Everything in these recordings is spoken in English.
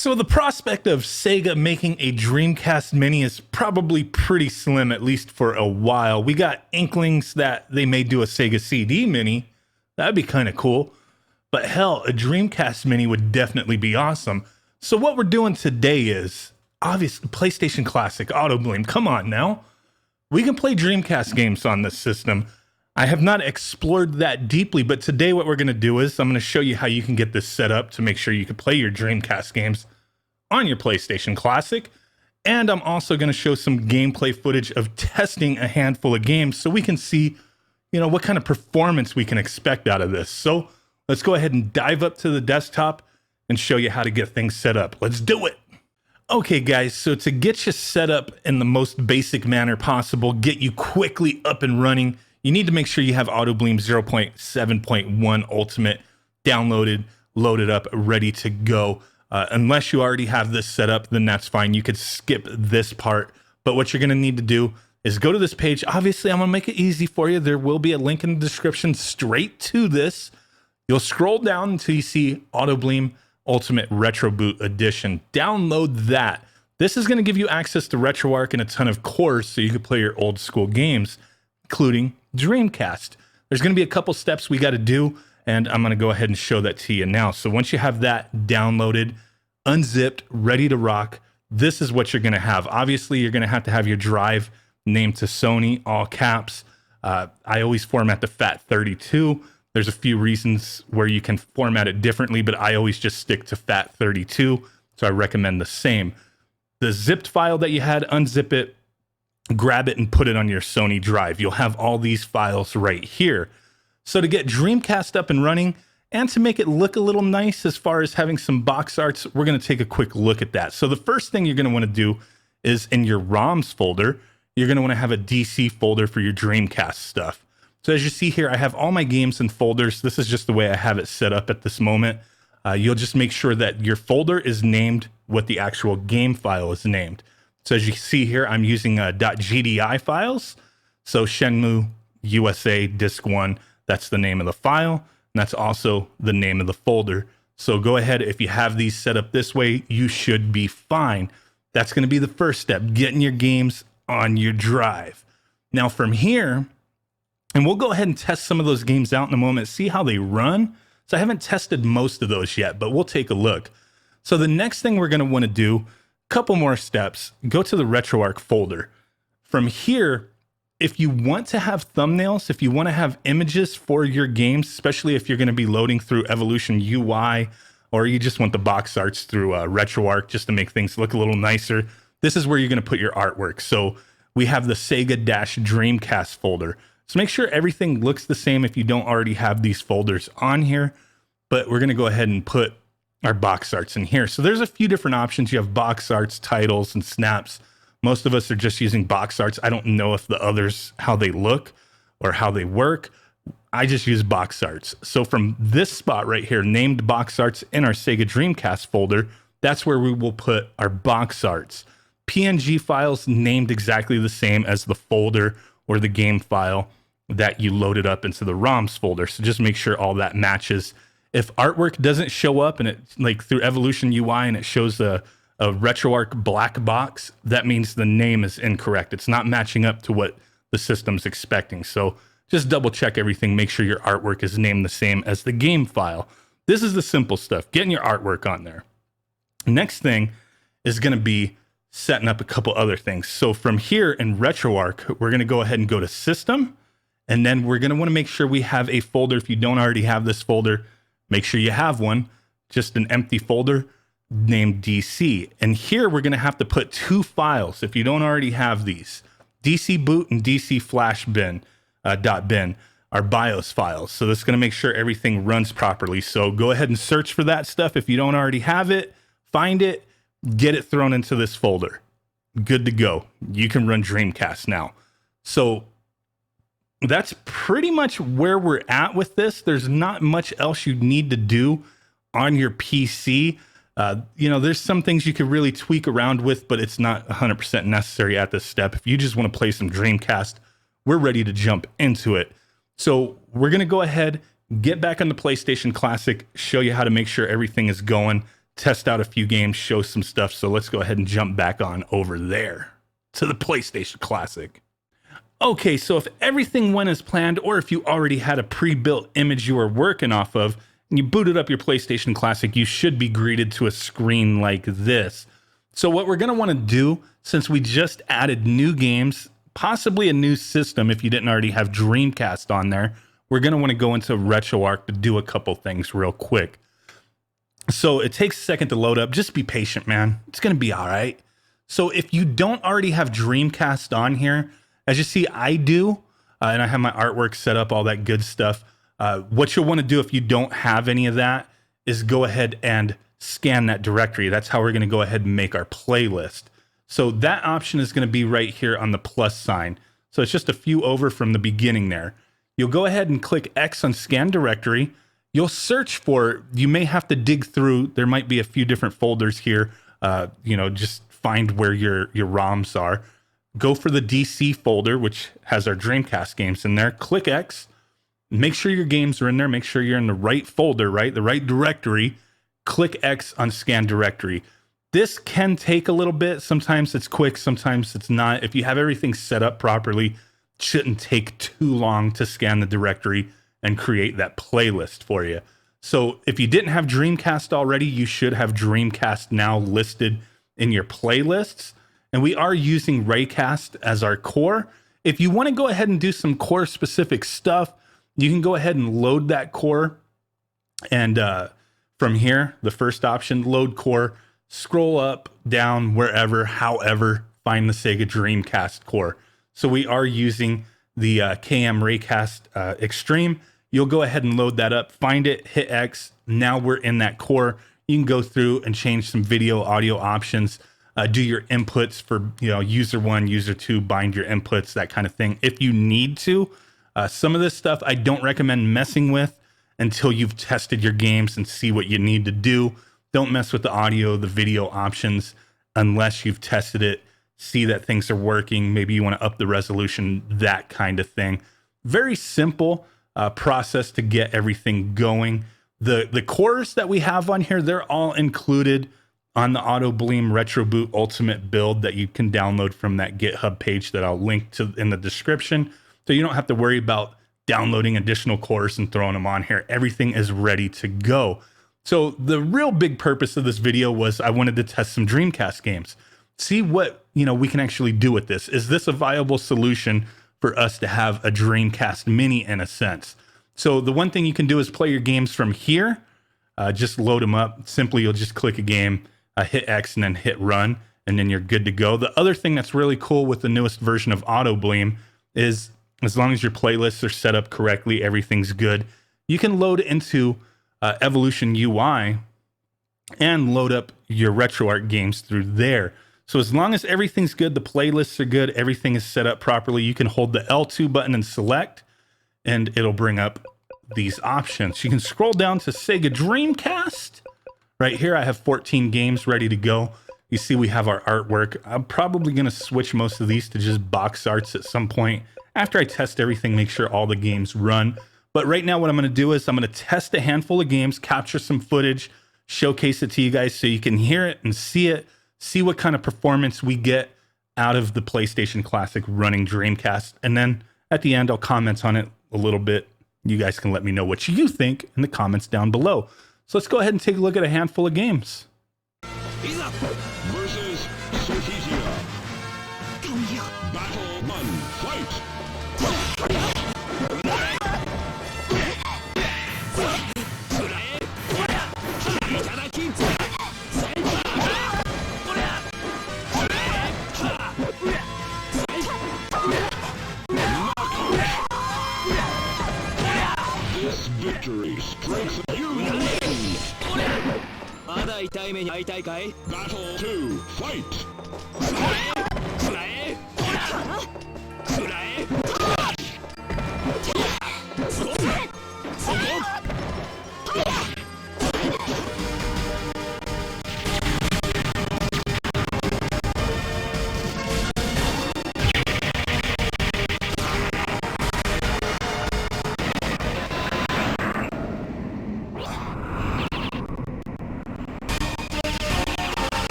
So the prospect of Sega making a Dreamcast Mini is probably pretty slim, at least for a while. We got inklings that they may do a Sega CD Mini. That'd be kind of cool. But hell, a Dreamcast Mini would definitely be awesome. So what we're doing today is, obviously, PlayStation Classic, Autobleem. Come on now. We can play Dreamcast games on this system. I have not explored that deeply, but today what we're going to do is I'm going to show you how you can get this set up to make sure you can play your Dreamcast games on your PlayStation Classic. And I'm also going to show some gameplay footage of testing a handful of games so we can see, what kind of performance we can expect out of this. So let's go ahead and dive up to the desktop and show you how to get things set up. Let's do it. Okay, guys, so to get you set up in the most basic manner possible, get you quickly up and running, you need to make sure you have Autobleem 0.7.1 Ultimate downloaded, loaded up, ready to go. Unless you already have this set up, then that's fine. You could skip this part. But what you're going to need to do is go to this page. Obviously, I'm going to make it easy for you. There will be a link in the description straight to this. You'll scroll down until you see Autobleem Ultimate Retro Boot Edition. Download that. This is going to give you access to RetroArch and a ton of cores so you can play your old school games, including Dreamcast. There's going to be a couple steps we got to do, and I'm going to go ahead and show that to you now. So once you have that downloaded, unzipped, ready to rock, this is what you're going to have. Obviously, you're going to have your drive named to Sony, all caps. I always format the FAT32. There's a few reasons where you can format it differently, but I always just stick to FAT32, so I recommend the same. The zipped file that you had, unzip it, grab it and put it on your Sony drive. You'll have all these files right here. So to get Dreamcast up and running and to make it look a little nice as far as having some box arts, we're going to take a quick look at that. So the first thing you're going to want to do is in your ROMs folder, you're going to want to have a DC folder for your Dreamcast stuff. So as you see here, I have all my games in folders. This is just the way I have it set up at this moment. You'll just make sure that your folder is named what the actual game file is named. So as you see here, I'm using .gdi files. So Shenmue USA Disk 1, that's the name of the file. And that's also the name of the folder. So go ahead, if you have these set up this way, you should be fine. That's going to be the first step, getting your games on your drive. Now from here, and we'll go ahead and test some of those games out in a moment, see how they run. So I haven't tested most of those yet, but we'll take a look. So the next thing we're going to want to do, couple more steps, go to the RetroArch folder. From here, if you want to have thumbnails, if you want to have images for your games, especially if you're going to be loading through Evolution UI, or you just want the box arts through RetroArch just to make things look a little nicer, this is where you're going to put your artwork. So we have the Sega-Dreamcast folder. So make sure everything looks the same if you don't already have these folders on here, but we're going to go ahead and put our box arts in here. So there's a few different options. You have box arts, titles, and snaps. Most of us are just using box arts. I don't know if the others, how they look or how they work. I just use box arts. So from this spot right here, named box arts in our Sega Dreamcast folder, that's where we will put our box arts. PNG files named exactly the same as the folder or the game file that you loaded up into the ROMs folder. So just make sure all that matches. If artwork doesn't show up and it like through Evolution UI and it shows a RetroArch black box, that means the name is incorrect. It's not matching up to what the system's expecting. So just double check everything. Make sure your artwork is named the same as the game file. This is the simple stuff, getting your artwork on there. Next thing is going to be setting up a couple other things. So from here in RetroArch, we're going to go ahead and go to System. And then we're going to want to make sure we have a folder. If you don't already have this folder, make sure you have one, just an empty folder named DC. And here we're going to have to put two files if you don't already have these. DC boot and DC flash bin, .bin are BIOS files. So this is going to make sure everything runs properly. So go ahead and search for that stuff. If you don't already have it, find it, get it thrown into this folder. Good to go. You can run Dreamcast now. So that's pretty much where we're at with this. There's not much else you need to do on your PC. There's some things you could really tweak around with, but it's not 100% necessary at this step. If you just want to play some Dreamcast, we're ready to jump into it. So we're going to go ahead, get back on the PlayStation Classic, show you how to make sure everything is going, test out a few games, show some stuff. So let's go ahead and jump back on over there to the PlayStation Classic. Okay, so if everything went as planned, or if you already had a pre-built image you were working off of, and you booted up your PlayStation Classic, you should be greeted to a screen like this. So what we're gonna wanna do, since we just added new games, possibly a new system if you didn't already have Dreamcast on there, we're gonna wanna go into RetroArch to do a couple things real quick. So it takes a second to load up. Just be patient, man. It's gonna be all right. So if you don't already have Dreamcast on here, as you see, I do, and I have my artwork set up, all that good stuff. What you'll want to do if you don't have any of that is go ahead and scan that directory. That's how we're going to go ahead and make our playlist. So that option is going to be right here on the plus sign. So it's just a few over from the beginning there. You'll go ahead and click X on scan directory. You'll search for, you may have to dig through, there might be a few different folders here. Just find where your ROMs are. Go for the DC folder, which has our Dreamcast games in there. Click X. Make sure your games are in there. Make sure you're in the right folder, right? The right directory. Click X on scan directory. This can take a little bit. Sometimes it's quick, sometimes it's not. If you have everything set up properly, it shouldn't take too long to scan the directory and create that playlist for you. So if you didn't have Dreamcast already, you should have Dreamcast now listed in your playlists. And we are using Raycast as our core. If you want to go ahead and do some core specific stuff, you can go ahead and load that core. And from here, the first option, load core, scroll up, down, wherever, however, find the Sega Dreamcast core. So we are using the KM Raycast Extreme. You'll go ahead and load that up, find it, hit X. Now we're in that core. You can go through and change some video, audio options. Do your inputs for user 1, user 2, bind your inputs, that kind of thing. If you need to, some of this stuff I don't recommend messing with until you've tested your games and see what you need to do. Don't mess with the audio, the video options unless you've tested it, see that things are working. Maybe you want to up the resolution, that kind of thing. Very simple process to get everything going. The cores that we have on here, they're all included on the Autobleem RetroBoot Ultimate build that you can download from that GitHub page that I'll link to in the description. So you don't have to worry about downloading additional cores and throwing them on here. Everything is ready to go. So the real big purpose of this video was I wanted to test some Dreamcast games. See what we can actually do with this. Is this a viable solution for us to have a Dreamcast Mini in a sense? So the one thing you can do is play your games from here. Just load them up. Simply, you'll just click a game, hit X, and then hit run, and then you're good to go. The other thing that's really cool with the newest version of Autobleem is as long as your playlists are set up correctly, everything's good, you can load into Evolution UI and load up your RetroArch games through there. So as long as everything's good, the playlists are good, everything is set up properly, you can hold the L2 button and select, and it'll bring up these options. You can scroll down to Sega Dreamcast. Right here, I have 14 games ready to go. You see we have our artwork. I'm probably going to switch most of these to just box arts at some point after I test everything, make sure all the games run. But right now what I'm going to do is I'm going to test a handful of games, capture some footage, showcase it to you guys so you can hear it and see what kind of performance we get out of the PlayStation Classic running Dreamcast. And then at the end, I'll comment on it a little bit. You guys can let me know what you think in the comments down below. So let's go ahead and take a look at a handful of games. Versus Sophia. Battle 1, fight! This victory strengthens you win! Battle 2, fight!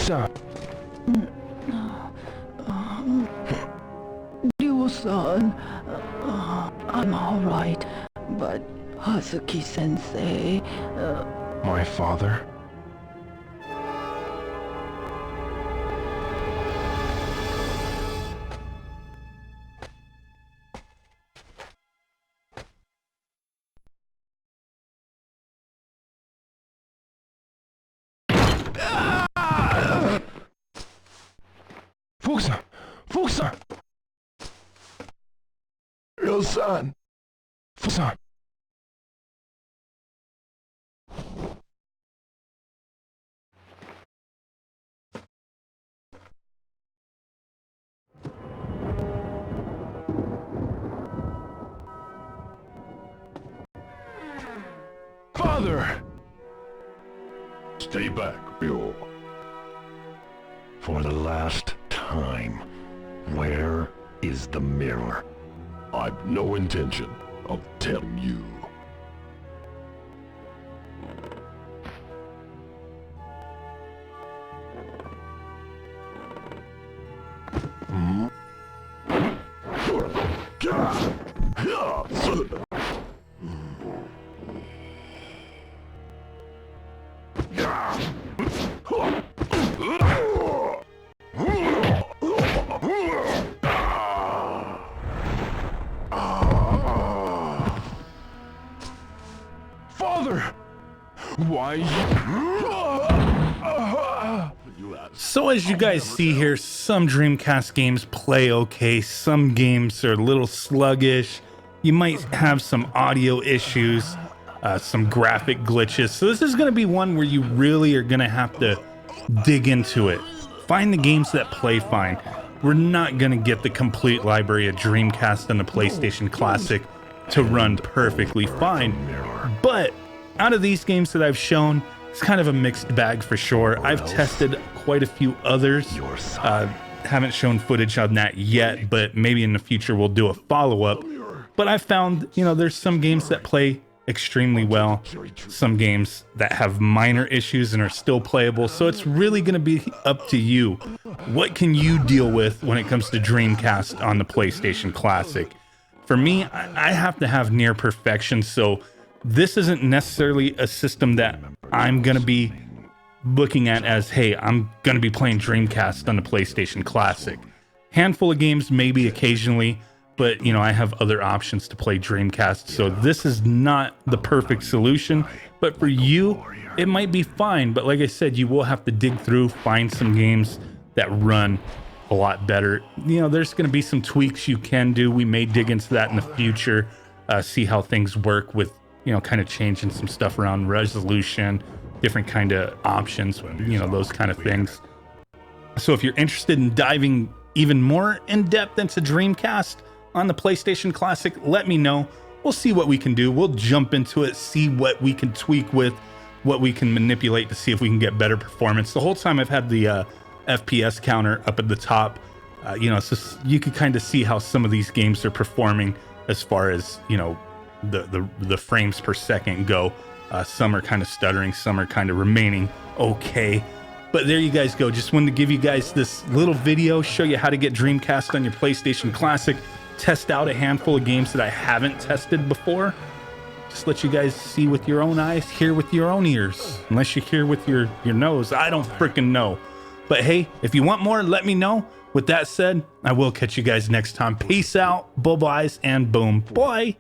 Fusa! Ryu-san, I'm alright, but Hazuki-sensei, My father? Fusa! Fusa! Ryu-san! Fusa! Father! Stay back, Ryo. For the last time, where is the mirror? I've no intention of telling you. Father! Why So as you guys see here, some Dreamcast games play okay, some games are a little sluggish, you might have some audio issues, some graphic glitches. So this is going to be one where you really are going to have to dig into it. Find the games that play fine. We're not going to get the complete library of Dreamcast and the PlayStation Classic to run perfectly fine. But out of these games that I've shown, it's kind of a mixed bag for sure. I've tested quite a few others. Haven't shown footage on that yet, but maybe in the future we'll do a follow-up. But I found, you know, there's some games that play extremely well, some games that have minor issues and are still playable. So it's really going to be up to you. What can you deal with when it comes to Dreamcast on the PlayStation Classic? For me, I have to have near perfection. So this isn't necessarily a system that I'm going to be looking at as, hey, I'm going to be playing Dreamcast on the PlayStation Classic. Handful of games, maybe occasionally, but, you know, I have other options to play Dreamcast. So this is not the perfect solution, but for you, it might be fine. But like I said, you will have to dig through, find some games that run a lot better. You know, there's going to be some tweaks you can do. We may dig into that in the future, see how things work with, you know, kind of changing some stuff around resolution, different kind of options, you know, those kind of things. So if you're interested in diving even more in depth into Dreamcast on the PlayStation Classic, let me know. We'll see what we can do. We'll jump into it, see what we can tweak with, what we can manipulate to see if we can get better performance. The whole time I've had the FPS counter up at the top. You know, so you can kind of see how some of these games are performing as far as, you know, the frames per second go. Some are kind of stuttering, some are kind of remaining okay. But there you guys go. Just wanted to give you guys this little video, show you how to get Dreamcast on your PlayStation Classic, test out a handful of games that I haven't tested before. Just let you guys see with your own eyes, hear with your own ears. Unless you hear with your nose, I don't freaking know. But hey, if you want more, let me know. With that said, I will catch you guys next time. Peace out, bye-byes, and boom. Bye.